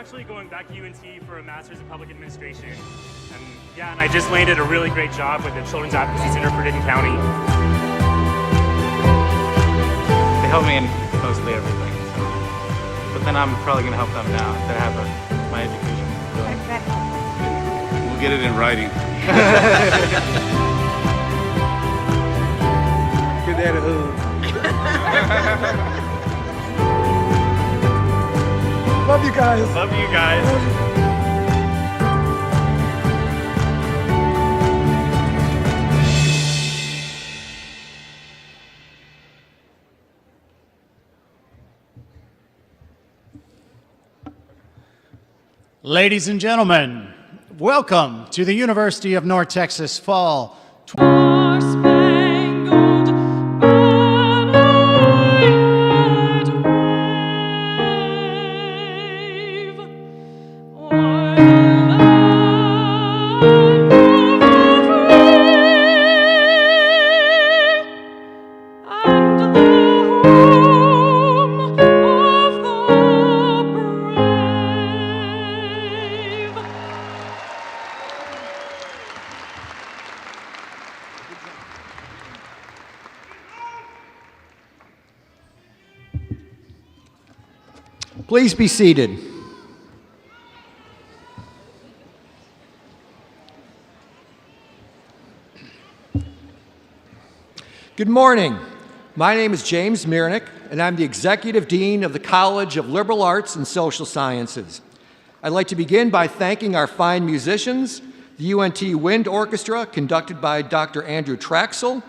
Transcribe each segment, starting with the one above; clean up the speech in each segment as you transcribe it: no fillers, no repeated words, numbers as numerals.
actually going back to UNT for a Master's in Public Administration. And I just landed a really great job with the Children's Advocacy Center for Denton County. They help me in mostly everything, so. But then I'm probably going to help them now that I have my education. We'll get it in writing. Good day to who? Love you guys. Love you guys. Ladies and gentlemen, welcome to the University of North Texas Fall. Please be seated. Good morning. My name is James Mirnick, and I'm the Executive Dean of the College of Liberal Arts and Social Sciences. I'd like to begin by thanking our fine musicians, the UNT Wind Orchestra, conducted by Dr. Andrew Traxel,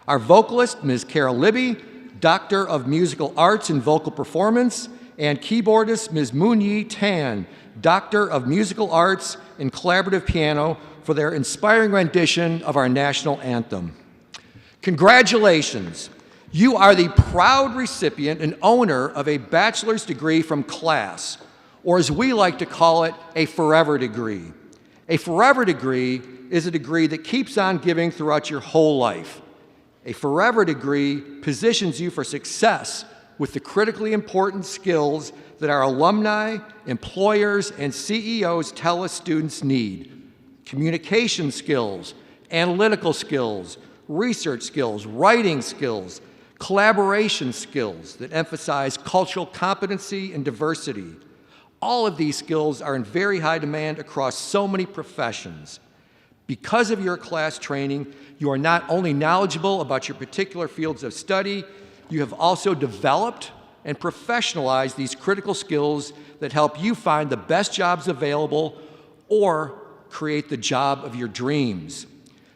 our vocalist, Ms. Carol Libby, Doctor of Musical Arts and Vocal Performance, and keyboardist Ms. Moon-Yi Tan, Doctor of Musical Arts in Collaborative Piano, for their inspiring rendition of our national anthem. Congratulations! You are the proud recipient and owner of a bachelor's degree from class, or as we like to call it, a forever degree. A forever degree is a degree that keeps on giving throughout your whole life. A forever degree positions you for success with the critically important skills that our alumni, employers, and CEOs tell us students need. Communication skills, analytical skills, research skills, writing skills, collaboration skills that emphasize cultural competency and diversity. All of these skills are in very high demand across so many professions. Because of your class training, you are not only knowledgeable about your particular fields of study, you have also developed and professionalized these critical skills that help you find the best jobs available or create the job of your dreams.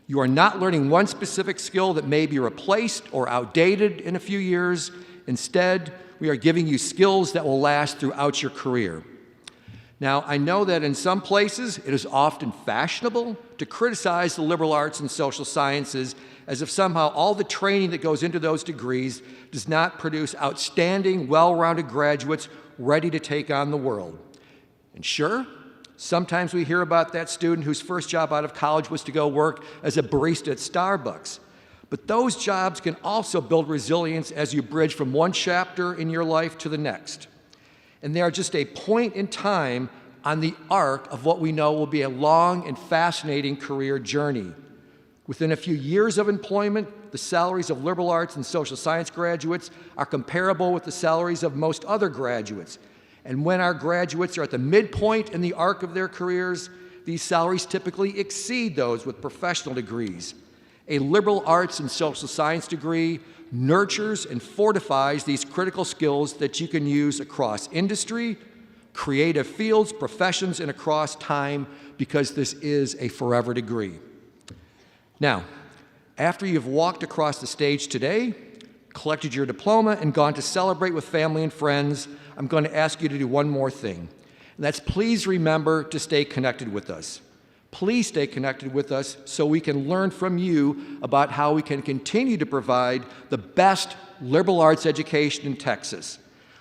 You are not learning one specific skill that may be replaced or outdated in a few years. Instead, we are giving you skills that will last throughout your career. Now, I know that in some places it is often fashionable to criticize the liberal arts and social sciences as if somehow all the training that goes into those degrees does not produce outstanding, well-rounded graduates ready to take on the world. And sure, sometimes we hear about that student whose first job out of college was to go work as a barista at Starbucks. But those jobs can also build resilience as you bridge from one chapter in your life to the next. And they are just a point in time on the arc of what we know will be a long and fascinating career journey. Within a few years of employment, the salaries of liberal arts and social science graduates are comparable with the salaries of most other graduates. And when our graduates are at the midpoint in the arc of their careers, these salaries typically exceed those with professional degrees. A liberal arts and social science degree nurtures and fortifies these critical skills that you can use across industry, creative fields, professions, and across time, because this is a forever degree. Now, after you've walked across the stage today, collected your diploma, and gone to celebrate with family and friends, I'm going to ask you to do one more thing. And that's please remember to stay connected with us. Please stay connected with us so we can learn from you about how we can continue to provide the best liberal arts education in Texas.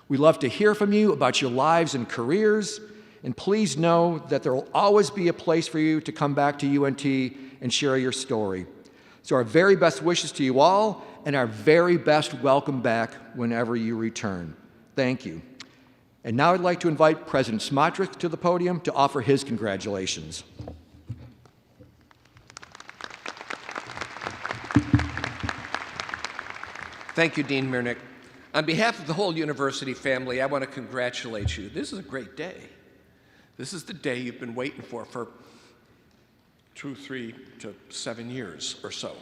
We love to hear from you about your lives and careers, and please know that there will always be a place for you to come back to UNT and share your story. So our very best wishes to you all, and our very best welcome back whenever you return. Thank you. And now I'd like to invite President Smotrich to the podium to offer his congratulations. Thank you, Dean Mirnick. On behalf of the whole university family, I want to congratulate you. This is a great day. This is the day you've been waiting for 2, 3 to 7 years or so.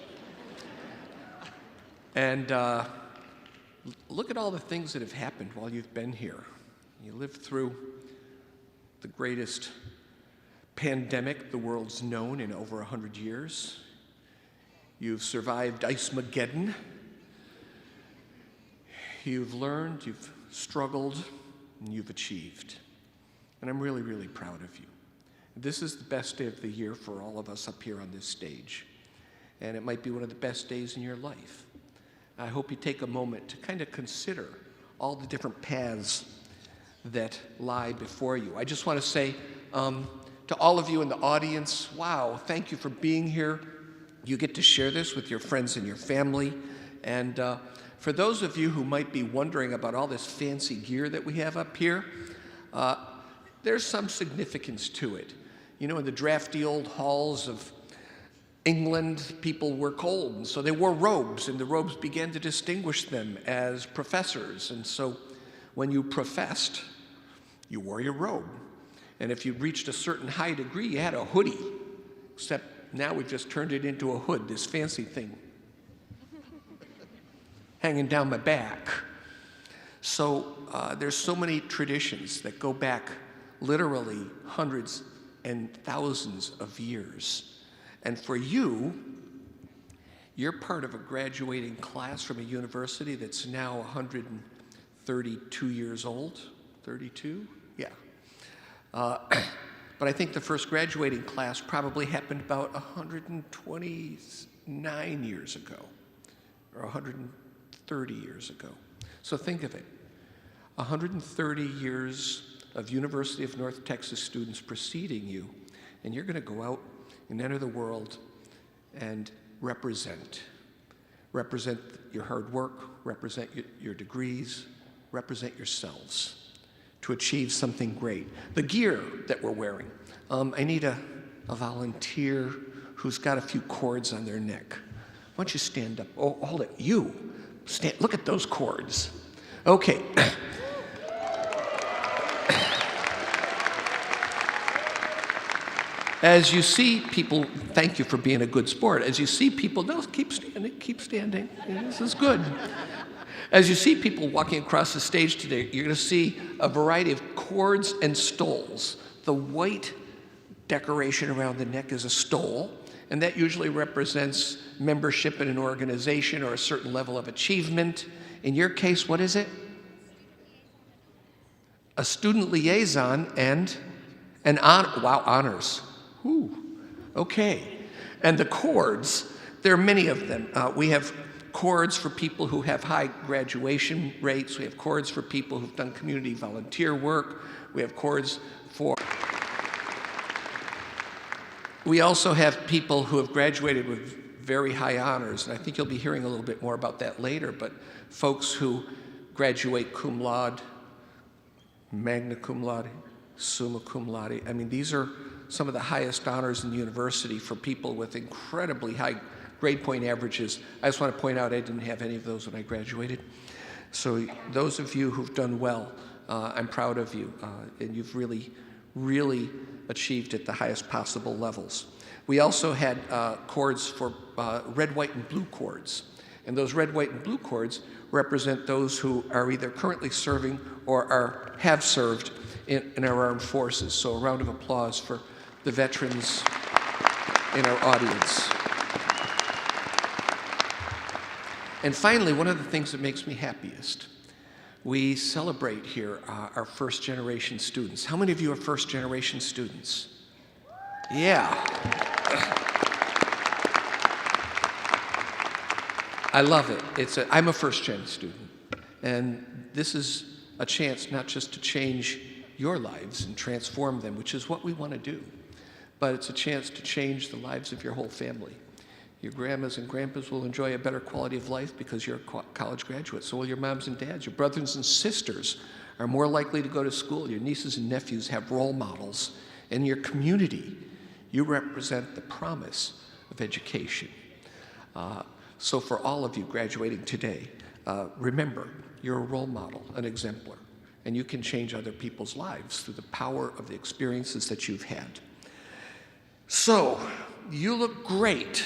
And look at all the things that have happened while you've been here. You lived through the greatest pandemic the world's known in over 100 years. You've survived Ice-Mageddon. You've learned, you've struggled, and you've achieved. And I'm really, really proud of you. This is the best day of the year for all of us up here on this stage. And it might be one of the best days in your life. I hope you take a moment to kind of consider all the different paths that lie before you. I just want to say to all of you in the audience, wow, thank you for being here. You get to share this with your friends and your family. And for those of you who might be wondering about all this fancy gear that we have up here, there's some significance to it. You know, in the drafty old halls of England, people were cold, and so they wore robes, and the robes began to distinguish them as professors. And so when you professed, you wore your robe. And if you reached a certain high degree, you had a hoodie, except now we've just turned it into a hood, this fancy thing hanging down my back. So there's so many traditions that go back literally hundreds and thousands of years. And for you, you're part of a graduating class from a university that's now 132 years old. 32? Yeah. But I think the first graduating class probably happened about 129 years ago, or 130 years ago. So think of it, 130 years of University of North Texas students preceding you, and you're going to go out and enter the world and represent your hard work, represent your degrees, represent yourselves to achieve something great. The gear that we're wearing, I need a volunteer who's got a few cords on their neck. Why don't you stand up? Oh, hold it. You, stand. Look at those cords. Okay. As you see people, thank you for being a good sport. As you see people, no, keep standing. Yeah, this is good. As you see people walking across the stage today, you're going to see a variety of cords and stoles. The white decoration around the neck is a stole, and that usually represents membership in an organization or a certain level of achievement. In your case, what is it? A student liaison and an honors. Ooh, okay. And the cords, there are many of them. We have cords for people who have high graduation rates. We have cords for people who've done community volunteer work. We have cords for... We also have people who have graduated with very high honors, and I think you'll be hearing a little bit more about that later, but folks who graduate cum laude, magna cum laude, summa cum laude. I mean, these are some of the highest honors in the university for people with incredibly high grade point averages. I just want to point out I didn't have any of those when I graduated. So those of you who've done well, I'm proud of you, and you've really, really achieved at the highest possible levels. We also had cords for red, white, and blue cords. And those red, white, and blue cords represent those who are either currently serving or have served in our armed forces. So a round of applause for the veterans in our audience. And finally, one of the things that makes me happiest, we celebrate here our first generation students. How many of you are first generation students? Yeah. I love it. I'm a first gen student. And this is a chance not just to change your lives and transform them, which is what we want to do, but it's a chance to change the lives of your whole family. Your grandmas and grandpas will enjoy a better quality of life because you're a college graduate. So will your moms and dads. Your brothers and sisters are more likely to go to school. Your nieces and nephews have role models. In your community, you represent the promise of education. So for all of you graduating today, remember, you're a role model, an exemplar, and you can change other people's lives through the power of the experiences that you've had. So, you look great,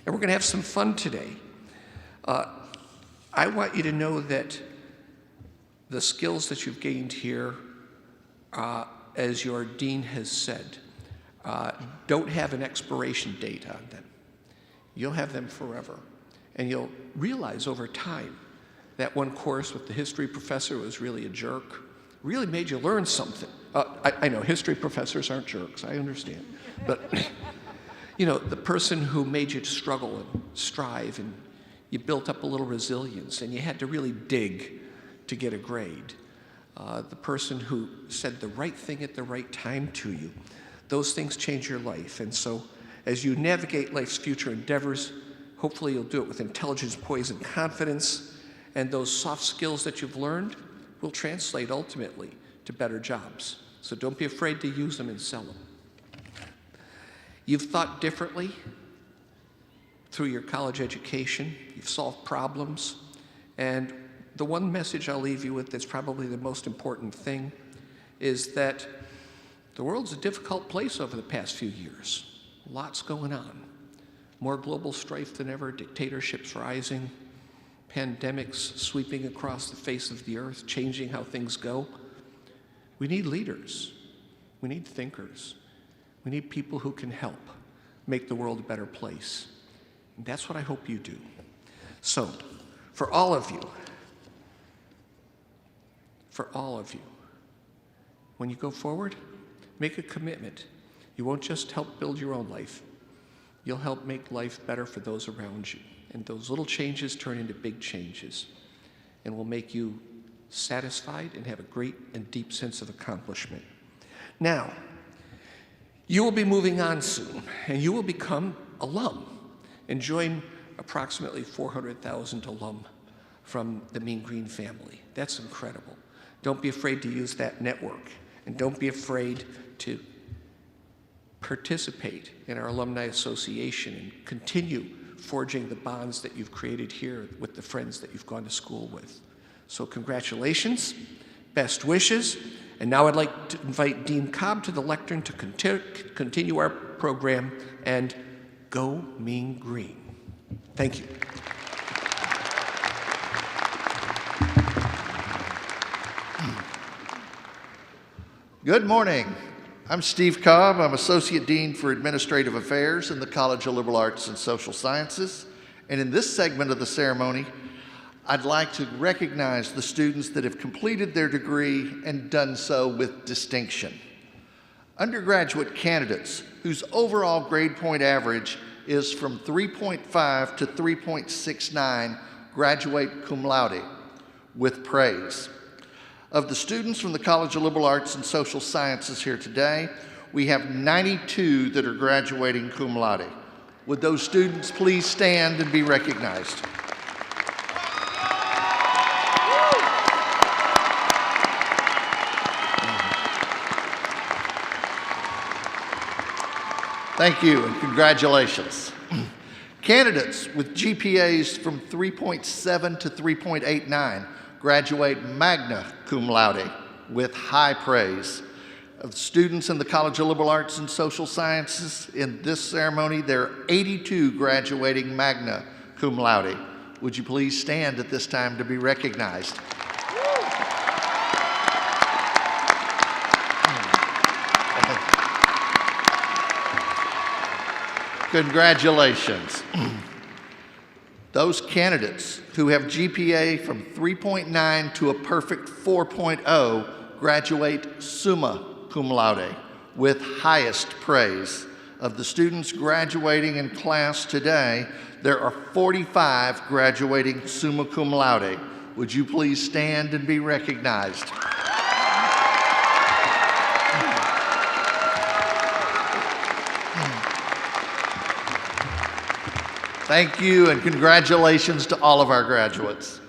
and we're going to have some fun today. I want you to know that the skills that you've gained here, as your dean has said, don't have an expiration date on them. You'll have them forever. And you'll realize over time that one course with the history professor was really a jerk, really made you learn something. I know history professors aren't jerks, I understand. But you know, the person who made you struggle and strive, and you built up a little resilience, and you had to really dig to get a grade. The person who said the right thing at the right time to you, those things change your life. And so as you navigate life's future endeavors, hopefully you'll do it with intelligence, poise, and confidence, and those soft skills that you've learned will translate ultimately to better jobs. So don't be afraid to use them and sell them. You've thought differently through your college education. You've solved problems. And the one message I'll leave you with that's probably the most important thing is that the world's a difficult place over the past few years. Lots going on. More global strife than ever, dictatorships rising, pandemics sweeping across the face of the earth, changing how things go. We need leaders. We need thinkers. We need people who can help make the world a better place. And that's what I hope you do. So, for all of you, when you go forward, make a commitment. You won't just help build your own life. You'll help make life better for those around you. And those little changes turn into big changes and will make you satisfied and have a great and deep sense of accomplishment. Now, you will be moving on soon, and you will become alum and join approximately 400,000 alum from the Mean Green family. That's incredible. Don't be afraid to use that network, and don't be afraid to participate in our alumni association and continue forging the bonds that you've created here with the friends that you've gone to school with. So congratulations, best wishes, and now I'd like to invite Dean Cobb to the lectern to continue our program, and go Mean Green. Thank you. Good morning. I'm Steve Cobb. I'm Associate Dean for Administrative Affairs in the College of Liberal Arts and Social Sciences. And in this segment of the ceremony, I'd like to recognize the students that have completed their degree and done so with distinction. Undergraduate candidates whose overall grade point average is from 3.5 to 3.69 graduate cum laude with praise. Of the students from the College of Liberal Arts and Social Sciences here today, we have 92 that are graduating cum laude. Would those students please stand and be recognized? Thank you and congratulations. Candidates with GPAs from 3.7 to 3.89 graduate magna cum laude with high praise. Of students in the College of Liberal Arts and Social Sciences in this ceremony, there are 82 graduating magna cum laude. Would you please stand at this time to be recognized? Congratulations. Those candidates who have GPA from 3.9 to a perfect 4.0 graduate summa cum laude with highest praise. Of the students graduating in class today, there are 45 graduating summa cum laude. Would you please stand and be recognized? Thank you and congratulations to all of our graduates.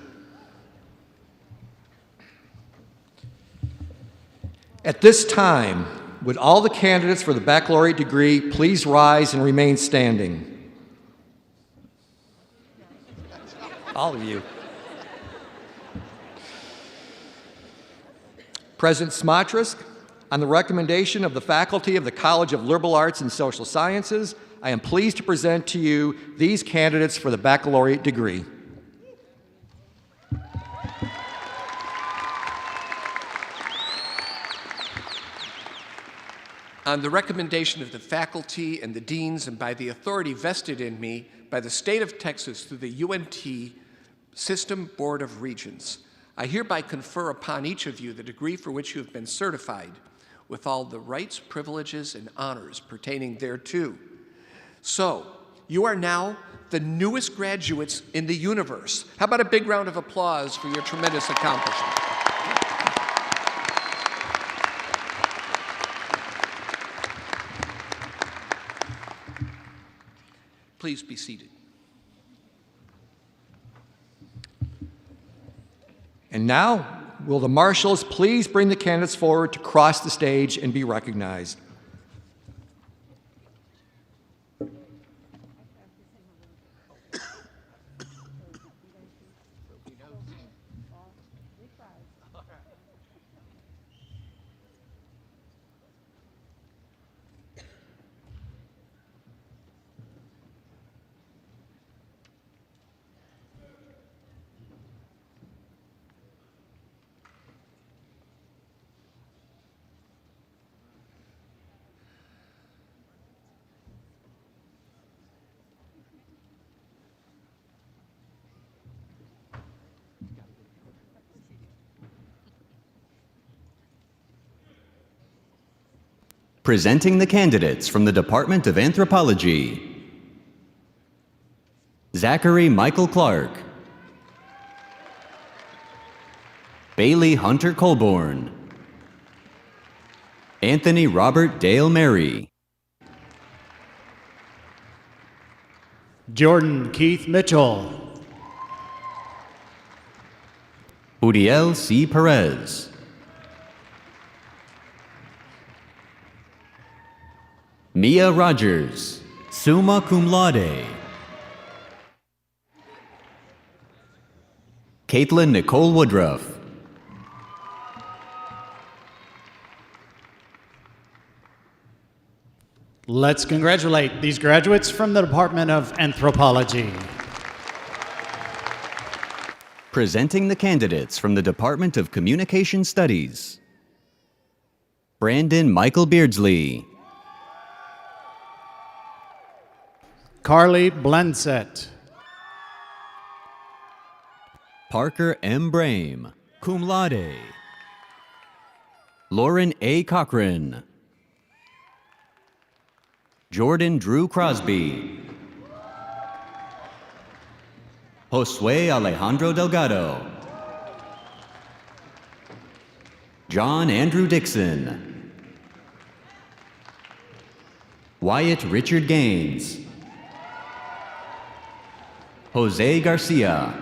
At this time, would all the candidates for the baccalaureate degree please rise and remain standing? All of you. President Smotrisk, on the recommendation of the faculty of the College of Liberal Arts and Social Sciences, I am pleased to present to you these candidates for the baccalaureate degree. On the recommendation of the faculty and the deans and by the authority vested in me by the state of Texas through the UNT System Board of Regents, I hereby confer upon each of you the degree for which you have been certified with all the rights, privileges, and honors pertaining thereto. So, you are now the newest graduates in the universe. How about a big round of applause for your tremendous accomplishment? Please be seated. And now, will the marshals please bring the candidates forward to cross the stage and be recognized? Presenting the candidates from the Department of Anthropology: Zachary Michael Clark, Bailey Hunter Colborn, Anthony Robert Dale Mary, Jordan Keith Mitchell, Uriel C. Perez, Mia Rogers, summa cum laude, Caitlin Nicole Woodruff, let's congratulate these graduates from the Department of Anthropology. Presenting the candidates from the Department of Communication Studies: Brandon Michael Beardsley, Carly Blensett, Parker M. Brame, cum laude, Lauren A. Cochran, Jordan Drew Crosby, Josue Alejandro Delgado, John Andrew Dixon, Wyatt Richard Gaines, Jose Garcia,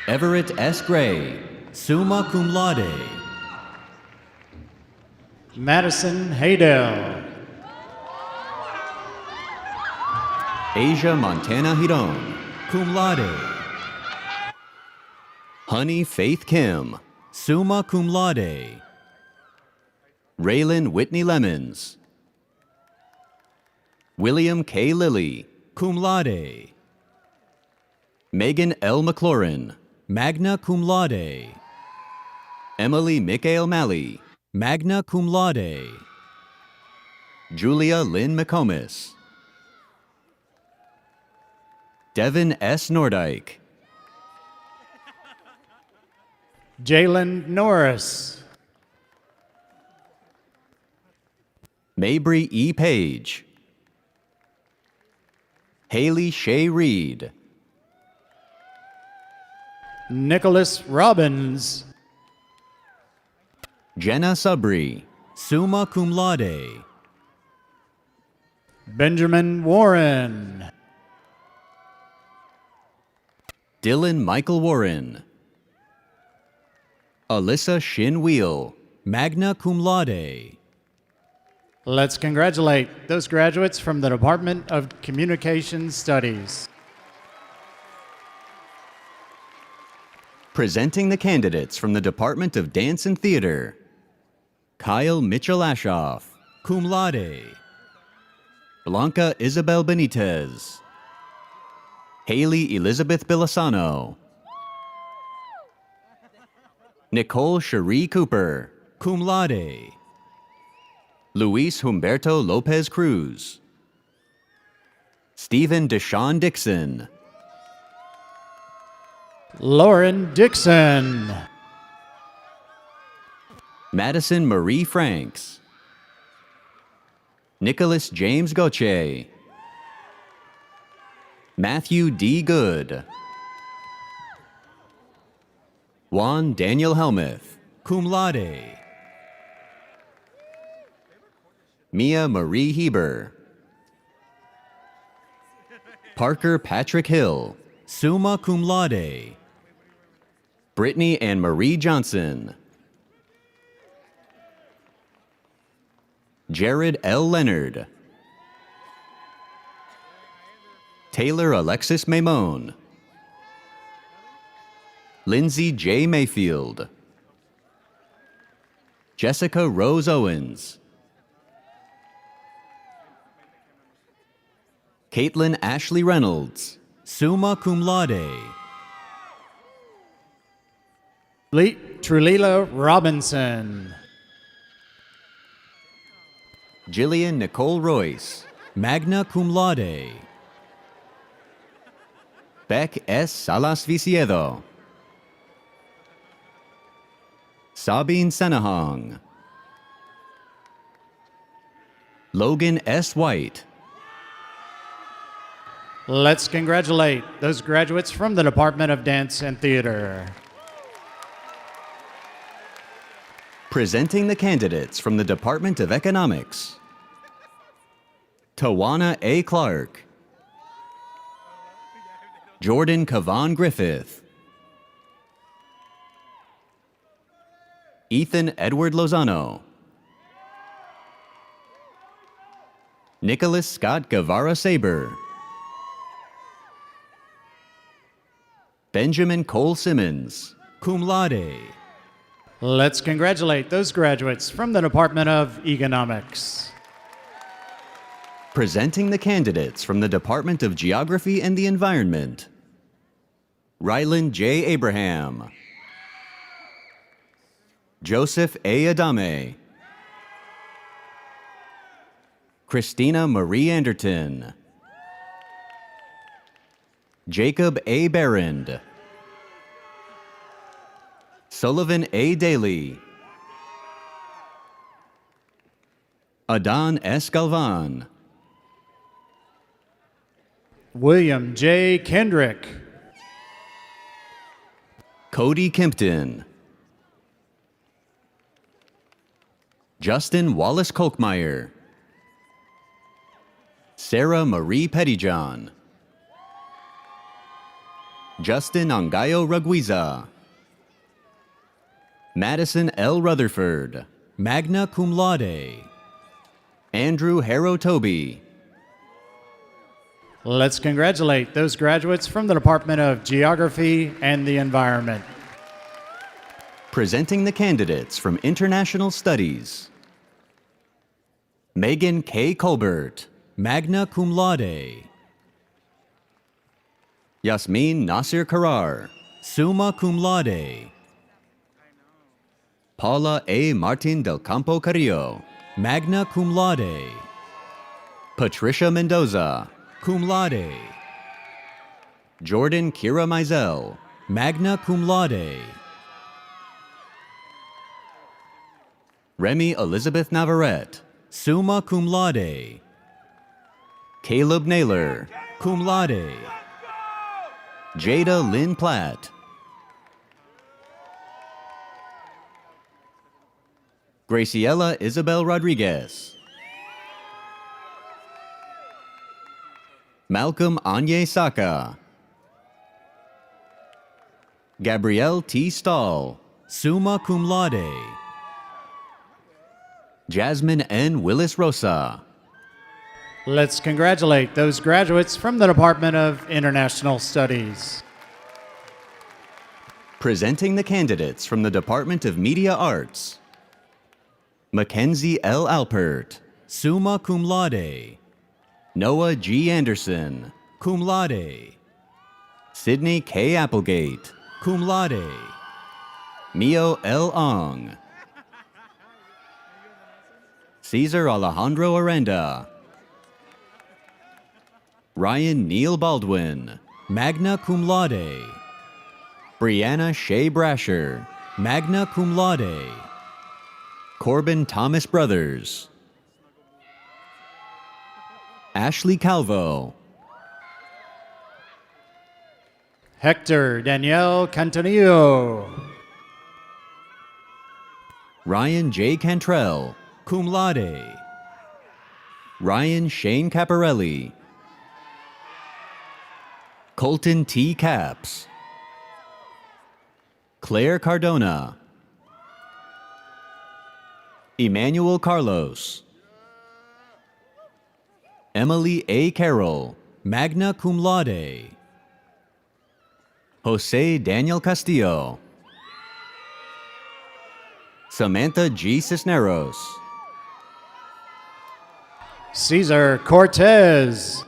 Everett S. Gray, summa cum laude, Madison Haydell, Asia Montana Hiron, cum laude, Honey Faith Kim, summa cum laude, Raylan Whitney Lemons, William K. Lilly, cum laude, Megan L. McLaurin, magna cum laude, Emily Michael Malley, magna cum laude, Julia Lynn McComas, Devin S. Nordyke, Jalen Norris, Mabry E. Page, Haley Shea Reed, Nicholas Robbins, Jenna Subry, summa cum laude, Benjamin Warren, Dylan Michael Warren, Alyssa Shin Wheel, magna cum laude. Let's congratulate those graduates from the Department of Communication Studies. Presenting the candidates from the Department of Dance and Theater. Kyle Mitchell Ashoff, cum laude. Blanca Isabel Benitez. Haley Elizabeth Bilasano. Nicole Cherie Cooper, cum laude. Luis Humberto Lopez Cruz. Stephen Deshaun Dixon. Lauren Dixon. Madison Marie Franks. Nicholas James Gauthier. Matthew D. Good. Juan Daniel Helmuth, cum laude. Mia Marie Heber. Parker Patrick Hill, summa cum laude. Brittany Ann Marie Johnson. Jared L. Leonard. Taylor Alexis Maimon. Lindsay J. Mayfield. Jessica Rose Owens. Caitlin Ashley Reynolds, summa cum laude. Trulila Robinson. Jillian Nicole Royce, magna cum laude. Beck S. Salas Viciedo. Sabine Senahong. Logan S. White. Let's congratulate those graduates from the Department of Dance and Theater. Presenting the candidates from the Department of Economics. Tawana A. Clark. Jordan Kavan Griffith. Ethan Edward Lozano. Nicholas Scott Guevara Saber. Benjamin Cole Simmons, cum laude. Let's congratulate those graduates from the Department of Economics. Presenting the candidates from the Department of Geography and the Environment. Ryland J. Abraham. Joseph A. Adame. Christina Marie Anderton. Jacob A. Barrand. Sullivan A. Daly. Adan S. Galvan. William J. Kendrick. Cody Kimpton. Justin Wallace Kolkmeyer. Sarah Marie Pettyjohn. Justin Angayo Raguiza. Madison L. Rutherford, magna cum laude. Andrew Harrow Toby. Let's congratulate those graduates from the Department of Geography and the Environment. Presenting the candidates from International Studies. Megan K. Colbert, magna cum laude. Yasmin Nasir Karar, summa cum laude. Paula A. Martin del Campo Carrillo, magna cum laude. Patricia Mendoza, cum laude. Jordan Kira Mizell, magna cum laude. Remy Elizabeth Navarrete, summa cum laude. Caleb Naylor, cum laude. Jada Lynn Platt. Graciela Isabel Rodriguez. Malcolm Anye Saka. Gabrielle T. Stahl, summa cum laude. Jasmine N. Willis Rosa. Let's congratulate those graduates from the Department of International Studies. Presenting the candidates from the Department of Media Arts. Mackenzie L. Alpert, summa cum laude. Noah G. Anderson, cum laude. Sydney K. Applegate, cum laude. Mio L. Ong. Cesar Alejandro Aranda. Ryan Neil Baldwin, magna cum laude. Brianna Shea Brasher, magna cum laude. Corbin Thomas Brothers. Ashley Calvo. Hector Danielle Cantonillo. Ryan J. Cantrell, cum laude. Ryan Shane Caparelli. Colton T. Capps. Claire Cardona. Emmanuel Carlos. Emily A. Carroll, magna cum laude. Jose Daniel Castillo. Samantha G. Cisneros. Cesar Cortez.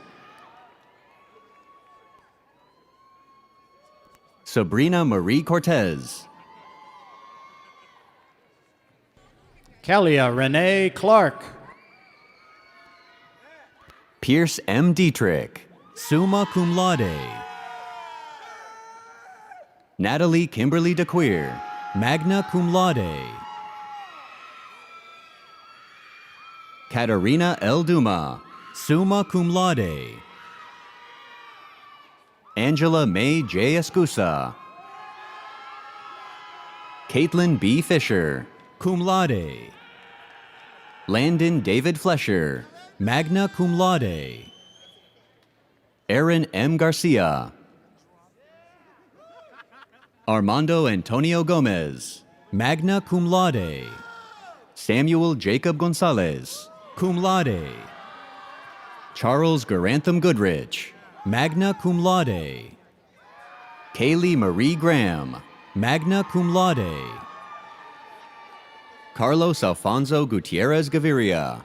Sabrina Marie Cortez. Kalia Renee Clark. Pierce M. Dietrich, summa cum laude. Natalie Kimberly DeQueer, magna cum laude. Katarina L. Duma, summa cum laude. Angela May J. Escusa. Caitlin B. Fisher, cum laude. Landon David Flesher, magna cum laude. Aaron M. Garcia. Armando Antonio Gomez, magna cum laude. Samuel Jacob Gonzalez, cum laude. Charles Garantham Goodrich, magna cum laude. Kaylee Marie Graham, magna cum laude. Carlos Alfonso Gutierrez Gaviria.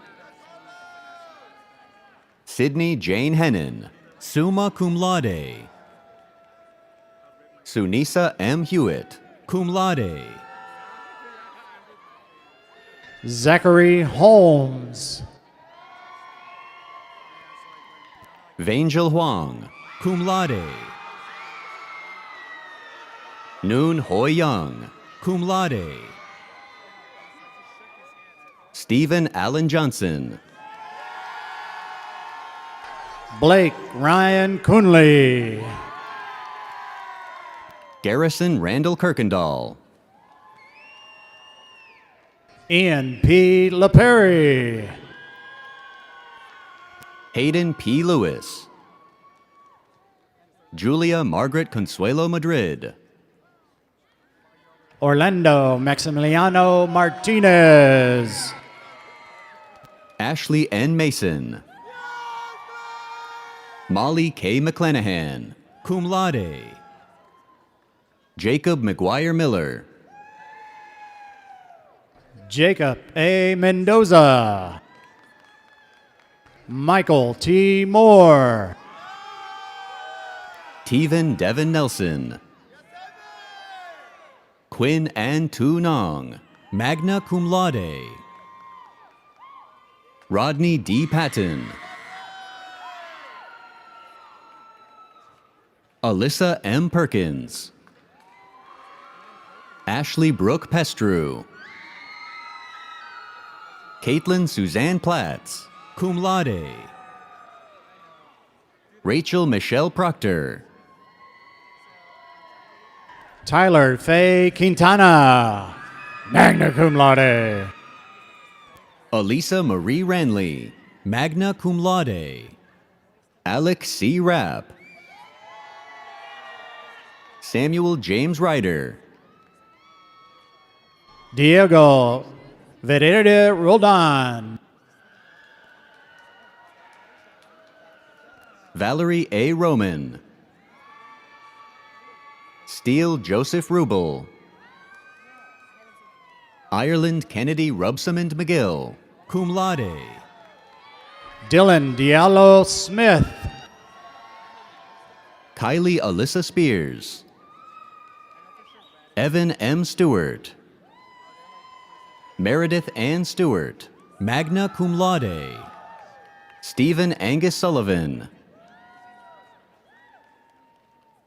Sydney Jane Hennon, summa cum laude. Sunisa M. Hewitt, cum laude. Zachary Holmes. Vangel Huang, cum laude. Noon Hoi Young, cum laude. Stephen Allen Johnson. Blake Ryan Kunley. Garrison Randall Kirkendall. Ian P. LaPerry. Hayden P. Lewis. Julia Margaret Consuelo Madrid. Orlando Maximiliano Martinez. Ashley N. Mason. Molly K. McClanahan, cum laude. Jacob McGuire Miller. Jacob A. Mendoza. Michael T. Moore. Teven Devin Nelson. Quinn Ann Tu Nong, magna cum laude. Rodney D. Patton. Alyssa M. Perkins. Ashley Brooke Pestrew. Caitlin Suzanne Platts, cum laude. Rachel Michelle Proctor. Tyler Faye Quintana, magna cum laude. Elisa Marie Ranley, magna cum laude. Alec C. Rapp. Samuel James Ryder. Diego Verede Roldan. Valerie A. Roman. Steele Joseph Rubel. Ireland Kennedy Rubsamond McGill, cum laude. Dylan Diallo Smith. Kylie Alyssa Spears. Evan M. Stewart. Meredith Ann Stewart, magna cum laude. Stephen Angus Sullivan.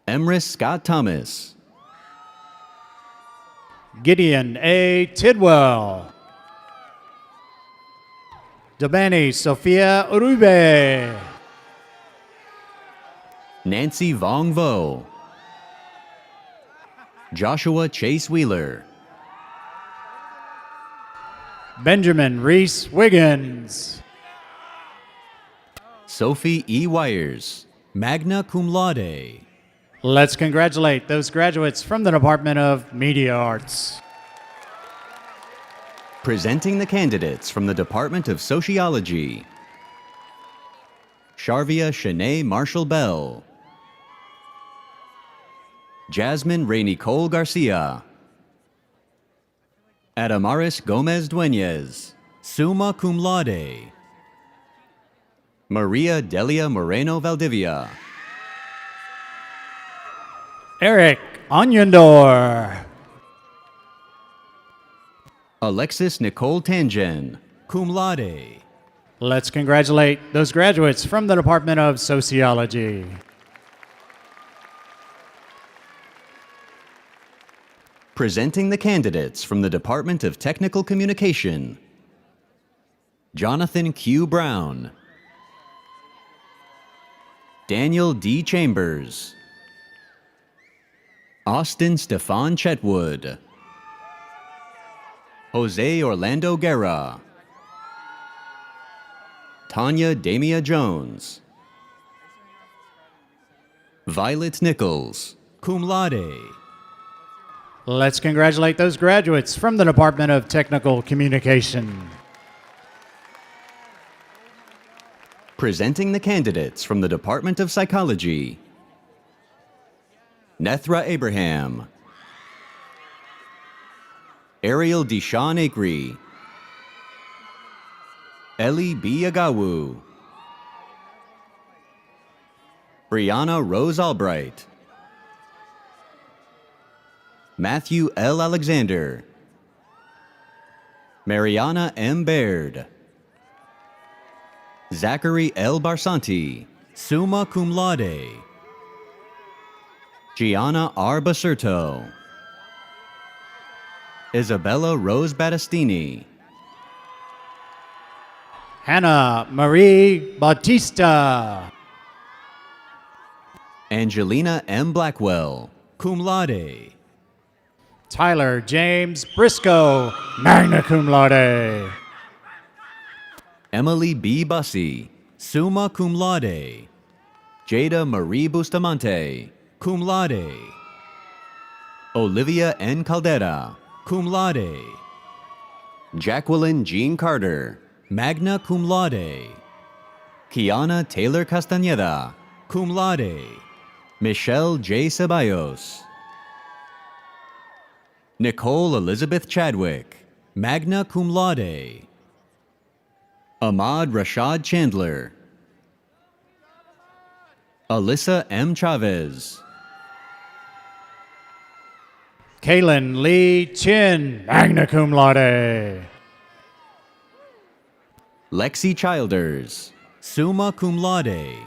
Emrys Scott Thomas. Gideon A. Tidwell. Dabani Sophia Urube. Nancy Vong Vo. Joshua Chase Wheeler. Benjamin Reese Wiggins. Sophie E. Wires, magna cum laude. Let's congratulate those graduates from the Department of Media Arts. Presenting the candidates from the Department of Sociology. Sharvia Shanae Marshall Bell. Jasmine Rainey Cole Garcia. Adamaris Gomez Dueñez, summa cum laude. Maria Delia Moreno Valdivia. Eric Onyandor. Alexis Nicole Tangen, cum laude. Let's congratulate those graduates from the Department of Sociology. Presenting the candidates from the Department of Technical Communication. Jonathan Q. Brown. Daniel D. Chambers. Austin Stefan Chetwood. Jose Orlando Guerra. Tanya Damia Jones. Violet Nichols, cum laude. Let's congratulate those graduates from the Department of Technical Communication. Presenting the candidates from the Department of Psychology. Nethra Abraham. Ariel Deshawn Acree. Ellie B. Agawu. Brianna Rose Albright. Matthew L. Alexander. Mariana M. Baird. Zachary L. Barsanti, summa cum laude. Gianna R. Basurto. Isabella Rose Battistini. Hannah Marie Bautista. Angelina M. Blackwell, cum laude. Tyler James Briscoe, magna cum laude. Emily B. Bussey, summa cum laude. Jada Marie Bustamante, cum laude. Olivia N. Caldera, cum laude. Jacqueline Jean Carter, magna cum laude. Kiana Taylor Castañeda, cum laude. Michelle J. Ceballos. Nicole Elizabeth Chadwick, magna cum laude. Ahmad Rashad Chandler. Alyssa M. Chavez. Kaylin Lee Chin, magna cum laude. Lexi Childers, summa cum laude.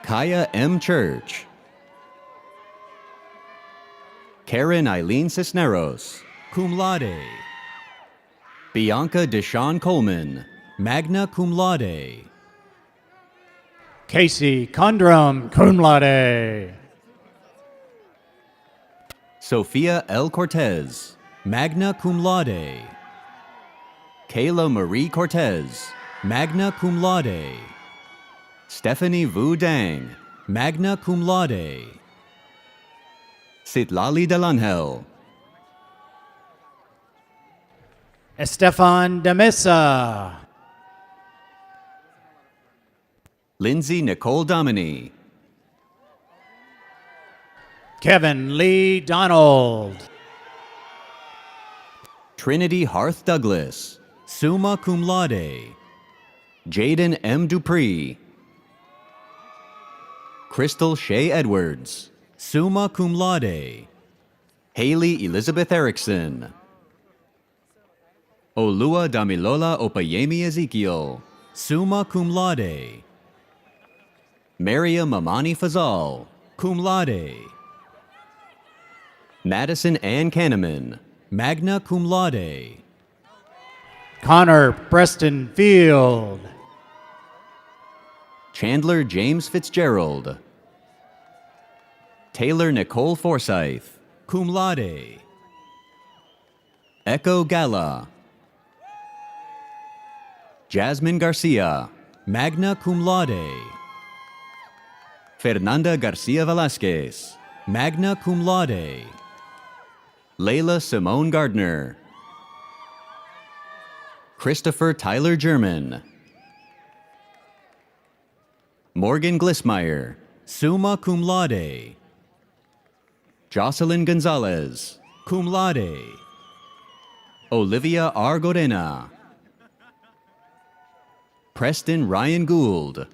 Kaya M. Church. Karen Eileen Cisneros, cum laude. Bianca Deshawn Coleman, magna cum laude. Casey Condrum, cum laude. Sophia L. Cortez, magna cum laude. Kayla Marie Cortez, magna cum laude. Stephanie Vu Dang, magna cum laude. Sitlali Delangel. Estefan Demissa. Lindsay Nicole Dominy. Kevin Lee Donald. Trinity Harth Douglas, summa cum laude. Jaden M. Dupree. Crystal Shea Edwards, summa cum laude. Haley Elizabeth Erickson. Olua Damilola Opayemi Ezekiel, summa cum laude. Maria Mamani Fazal, cum laude. Madison Ann Kahneman, magna cum laude. Connor Preston Field. Chandler James Fitzgerald. Taylor Nicole Forsyth, cum laude. Echo Gala. Jasmine Garcia, magna cum laude. Fernanda Garcia Velasquez, magna cum laude. Layla Simone Gardner. Christopher Tyler German. Morgan Glissmeyer, summa cum laude. Jocelyn Gonzalez, cum laude. Olivia R. Godena. Preston Ryan Gould.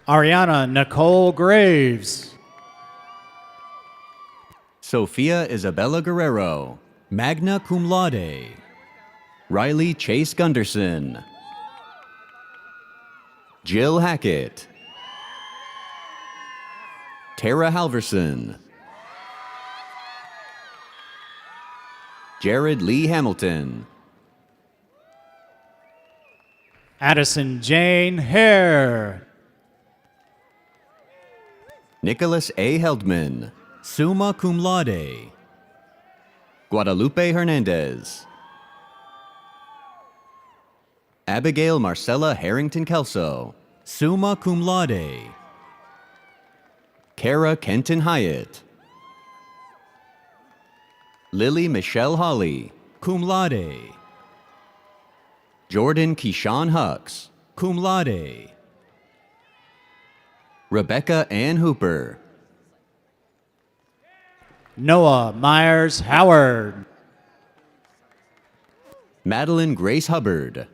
Ariana Nicole Graves. Sophia Isabella Guerrero, magna cum laude. Riley Chase Gunderson. Jill Hackett. Tara Halverson. Jared Lee Hamilton. Addison Jane Hare. Nicholas A. Heldman, summa cum laude. Guadalupe Hernandez. Abigail Marcella Harrington Kelso, summa cum laude. Kara Kenton Hyatt. Lily Michelle Hawley, cum laude. Jordan Keyshawn Hux, cum laude. Rebecca Ann Hooper. Noah Myers Howard. Madeline Grace Hubbard.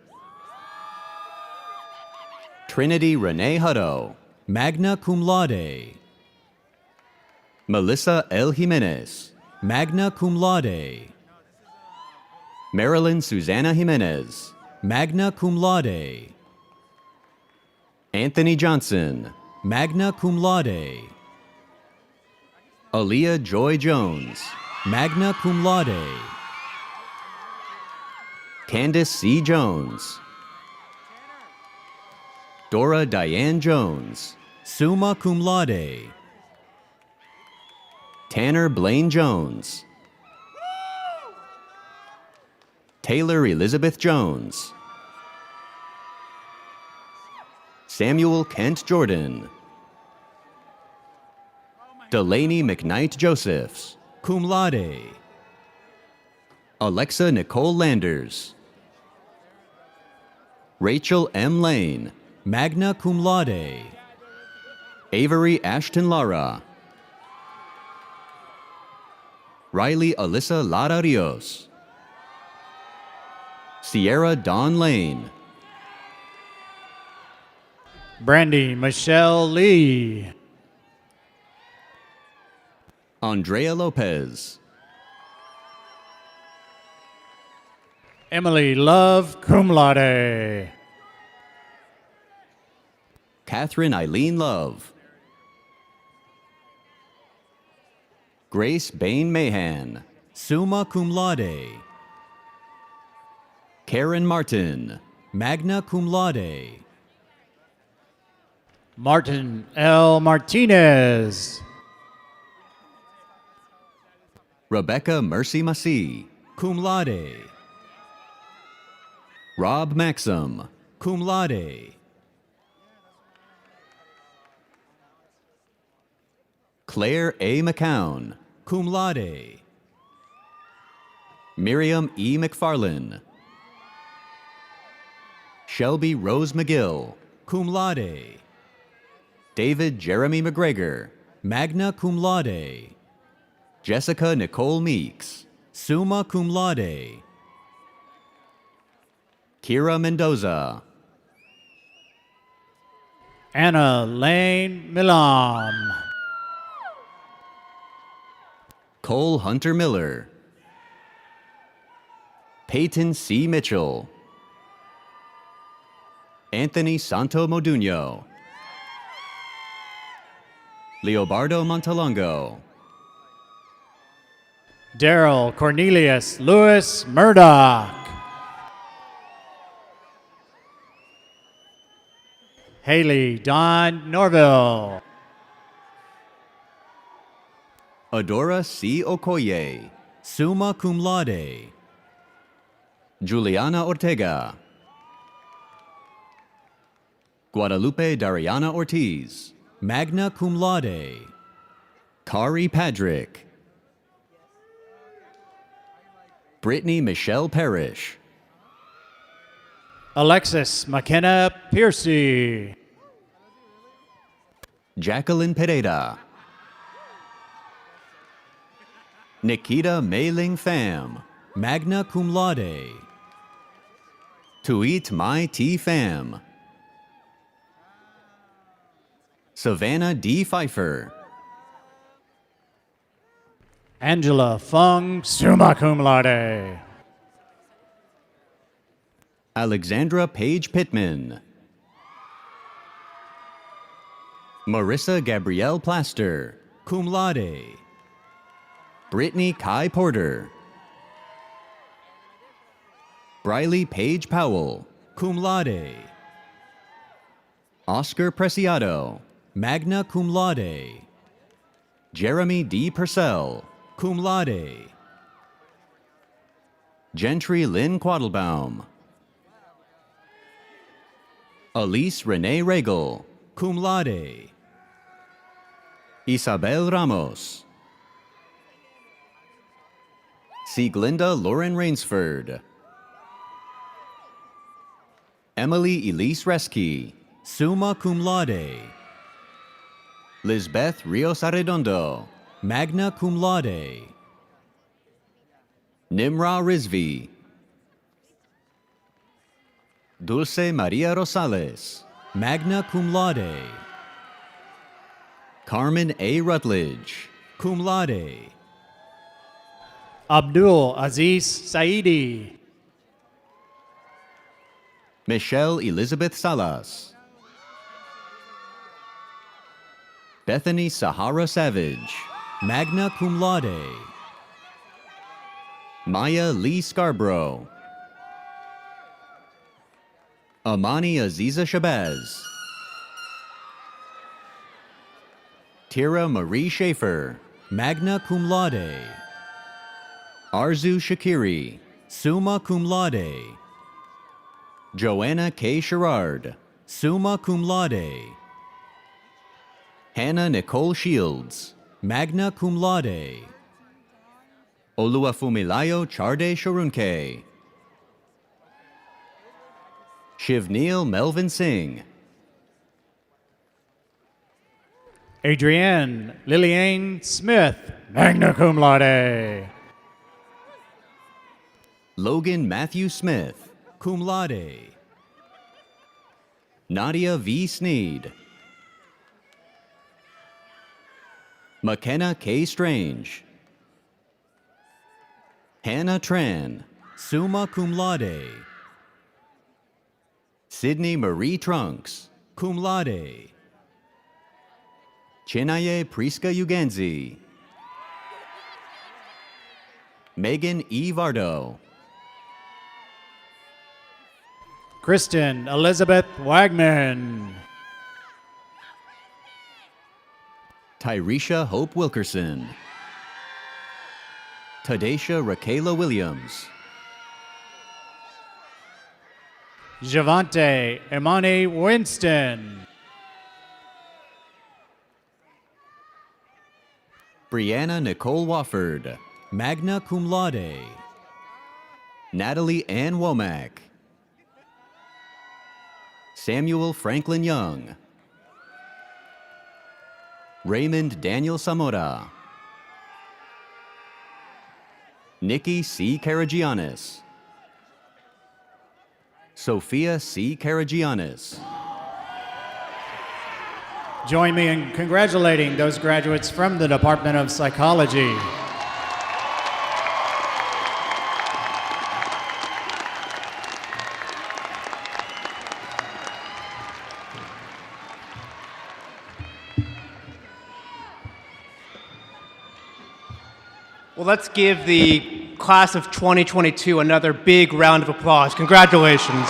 Trinity Renee Hutto, magna cum laude. Melissa L. Jimenez, magna cum laude. Marilyn Susanna Jimenez, magna cum laude. Anthony Johnson, magna cum laude. Aaliyah Joy Jones, magna cum laude. Candace C. Jones. Dora Diane Jones, summa cum laude. Tanner Blaine Jones. Taylor Elizabeth Jones. Samuel Kent Jordan. Delaney McKnight Josephs, cum laude. Alexa Nicole Landers. Rachel M. Lane, magna cum laude. Avery Ashton Lara. Riley Alyssa Lara Rios. Sierra Dawn Lane. Brandy Michelle Lee. Andrea Lopez. Emily Love, cum laude. Catherine Eileen Love. Grace Bain Mahan, summa cum laude. Karen Martin, magna cum laude. Martin L. Martinez. Rebecca Mercy Massey, cum laude. Rob Maxim, cum laude. Claire A. McCown, cum laude. Miriam E. McFarlane. Shelby Rose McGill, cum laude. David Jeremy McGregor, magna cum laude. Jessica Nicole Meeks, summa cum laude. Kira Mendoza. Anna Lane Milam. Cole Hunter Miller. Peyton C. Mitchell. Anthony Santo Moduño. Leobardo Montalongo. Daryl Cornelius Lewis Murdoch. Haley Don Norville. Adora C. Okoye, summa cum laude. Juliana Ortega. Guadalupe Dariana Ortiz, magna cum laude. Kari Padrick. Brittany Michelle Parrish. Alexis McKenna Piercy. Jacqueline Pereira. Nikita Mei-Ling Pham, magna cum laude. Tuit Mai T. Pham. Savannah D. Pfeiffer. Angela Fung, summa cum laude. Alexandra Page Pittman. Marissa Gabrielle Plaster, cum laude. Brittany Kai Porter. Briley Page Powell, cum laude. Oscar Preciado, magna cum laude. Jeremy D. Purcell, cum laude. Gentry Lynn Quattlebaum. Elise Renee Regal, cum laude. Isabel Ramos. Sieglinde Lauren Rainsford. Emily Elise Reski, summa cum laude. Lisbeth Rios Arredondo, magna cum laude. Nimra Rizvi. Dulce Maria Rosales, magna cum laude. Carmen A. Rutledge, cum laude. Abdul Aziz Saidi. Michelle Elizabeth Salas. Bethany Sahara Savage, magna cum laude. Maya Lee Scarborough. Amani Aziza Shabazz. Tira Marie Schaefer, magna cum laude. Arzu Shakiri, summa cum laude. Joanna K. Sherrard, summa cum laude. Hannah Nicole Shields, magna cum laude. Oluwafumilayo Charde Shorunke. Shivneel Melvin Singh. Adrienne Lillian Smith, magna cum laude. Logan Matthew Smith, cum laude. Nadia V. Sneed. McKenna K. Strange. Hannah Tran, summa cum laude. Sydney Marie Trunks, cum laude. Chinaye Priska Uganzi. Megan E. Vardo. Kristen Elizabeth Wagman. Tyresha Hope Wilkerson. Tadesha Rakayla Williams. Javante Imani Winston. Brianna Nicole Wofford, magna cum laude. Natalie Ann Womack, Samuel Franklin Young, Raymond Daniel Zamora, Nikki C. Karagianis, Sophia C. Karagianis. Join me in congratulating those graduates from the Department of Psychology. Well, let's give the class of 2022 another big round of applause. Congratulations.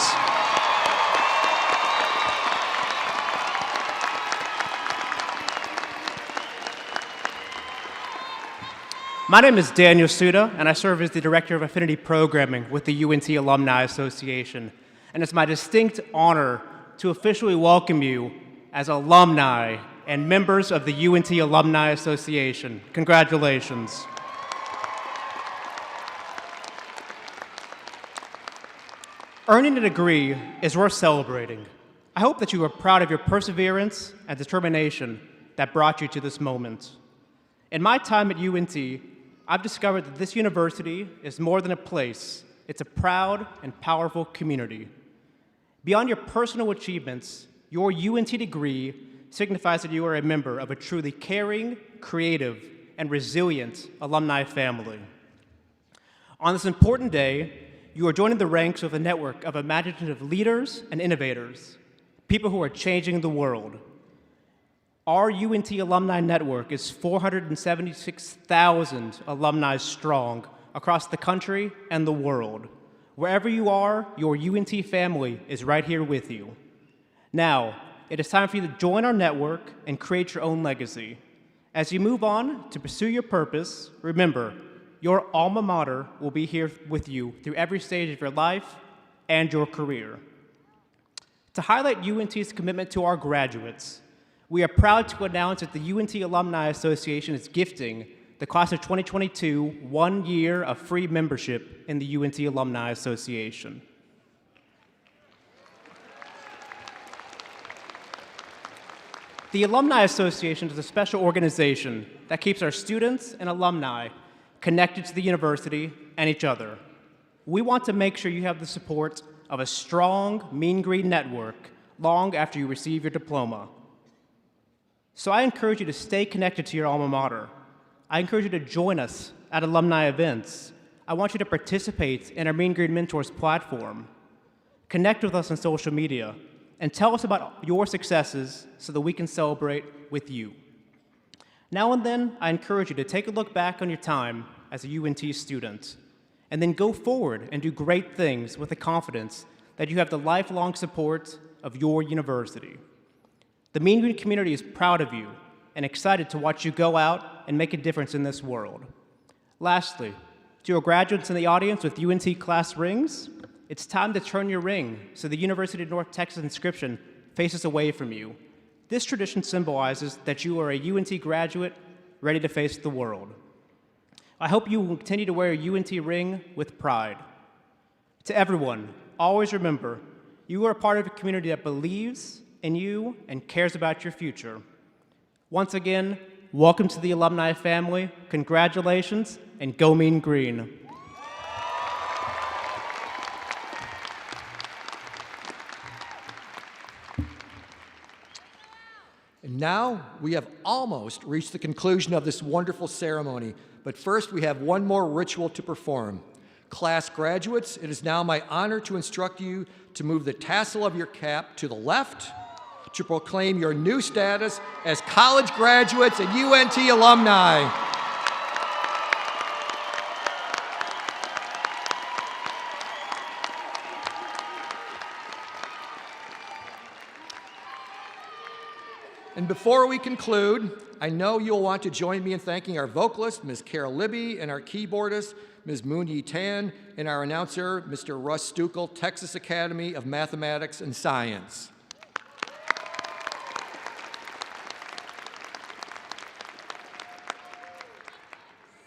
My name is Daniel Suda, and I serve as the Director of Affinity Programming with the UNT Alumni Association. And it's my distinct honor to officially welcome you as alumni and members of the UNT Alumni Association. Congratulations. Earning a degree is worth celebrating. I hope that you are proud of your perseverance and determination that brought you to this moment. In my time at UNT, I've discovered that this university is more than a place. It's a proud and powerful community. Beyond your personal achievements, your UNT degree signifies that you are a member of a truly caring, creative, and resilient alumni family. On this important day, you are joining the ranks of a network of imaginative leaders and innovators, people who are changing the world. Our UNT alumni network is 476,000 alumni strong across the country and the world. Wherever you are, your UNT family is right here with you. Now, it is time for you to join our network and create your own legacy. As you move on to pursue your purpose, remember, your alma mater will be here with you through every stage of your life and your career. To highlight UNT's commitment to our graduates, we are proud to announce that the UNT Alumni Association is gifting the class of 2022 1 year of free membership in the UNT Alumni Association. The Alumni Association is a special organization that keeps our students and alumni connected to the university and each other. We want to make sure you have the support of a strong Mean Green network long after you receive your diploma. So I encourage you to stay connected to your alma mater. I encourage you to join us at alumni events. I want you to participate in our Mean Green Mentors platform. Connect with us on social media and tell us about your successes so that we can celebrate with you. Now and then, I encourage you to take a look back on your time as a UNT student, and then go forward and do great things with the confidence that you have the lifelong support of your university. The Mean Green community is proud of you and excited to watch you go out and make a difference in this world. Lastly, to your graduates in the audience with UNT class rings, it's time to turn your ring so the University of North Texas inscription faces away from you. This tradition symbolizes that you are a UNT graduate ready to face the world. I hope you will continue to wear a UNT ring with pride. To everyone, always remember, you are a part of a community that believes in you and cares about your future. Once again, welcome to the alumni family, congratulations, and go Mean Green. And now we have almost reached the conclusion of this wonderful ceremony, but first we have one more ritual to perform. Class graduates, it is now my honor to instruct you to move the tassel of your cap to the left to proclaim your new status as college graduates and UNT alumni. And before we conclude, I know you'll want to join me in thanking our vocalist, Ms. Carol Libby, and our keyboardist, Ms. Moon Yi Tan, and our announcer, Mr. Russ Stukel, Texas Academy of Mathematics and Science.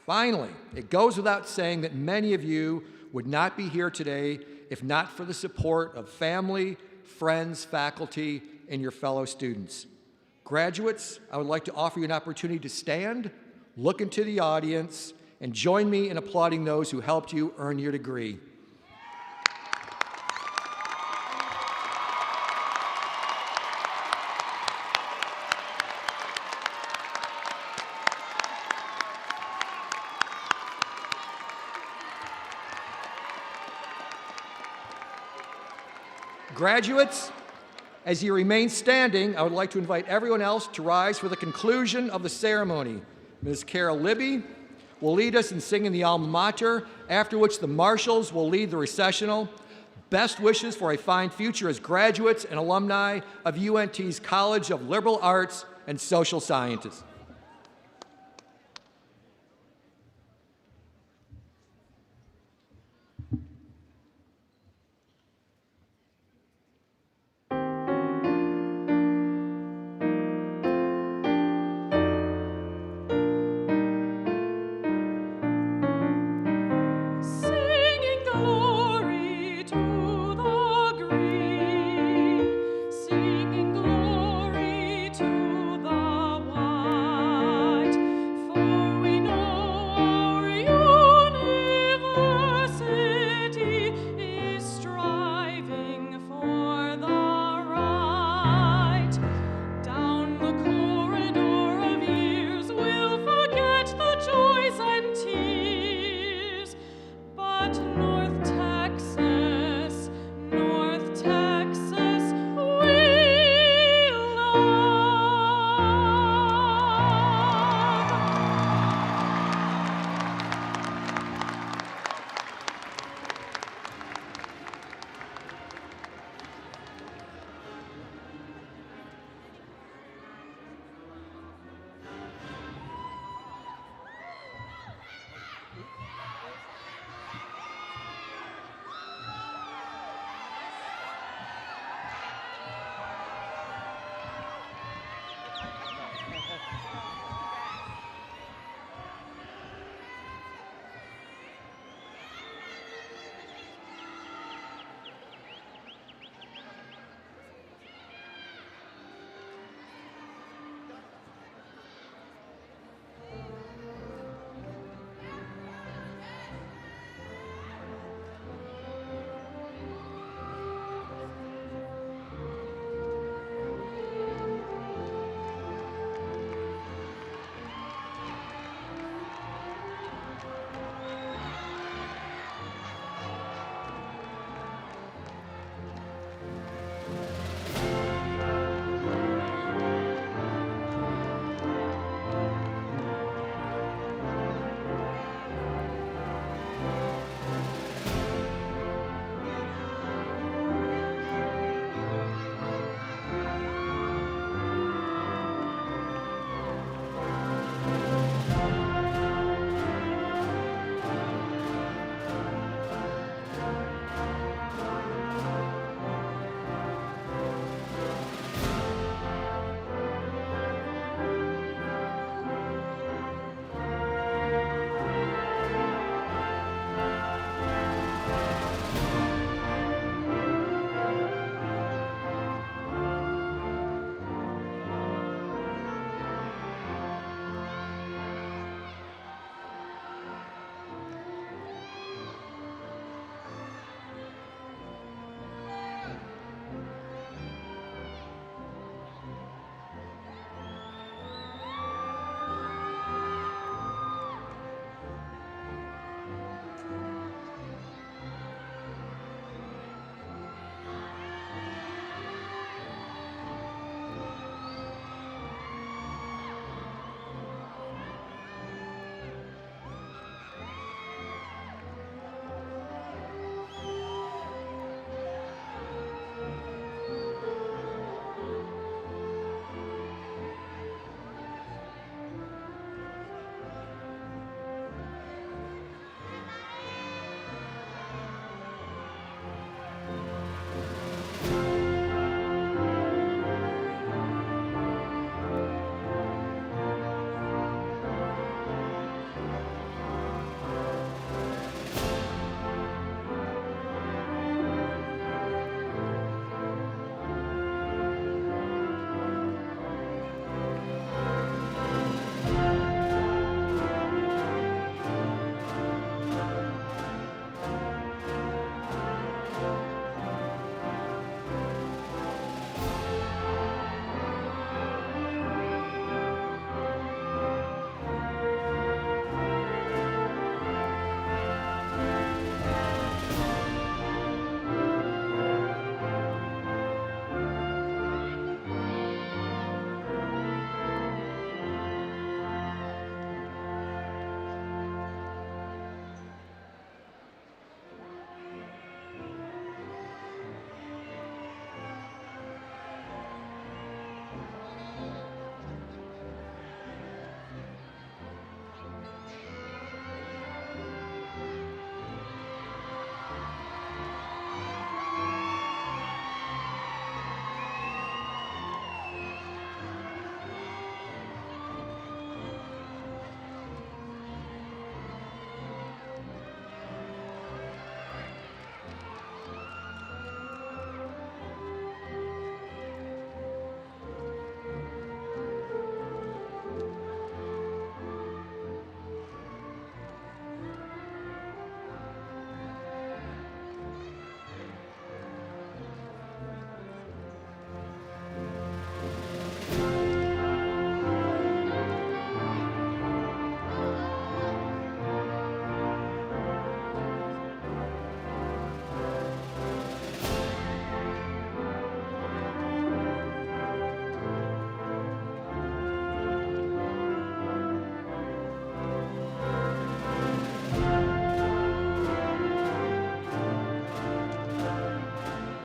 Finally, it goes without saying that many of you would not be here today if not for the support of family, friends, faculty, and your fellow students. Graduates, I would like to offer you an opportunity to stand, look into the audience, and join me in applauding those who helped you earn your degree. Graduates, as you remain standing, I would like to invite everyone else to rise for the conclusion of the ceremony. Ms. Carol Libby will lead us in singing the alma mater, after which the marshals will lead the recessional. Best wishes for a fine future as graduates and alumni of UNT's College of Liberal Arts and Social Sciences.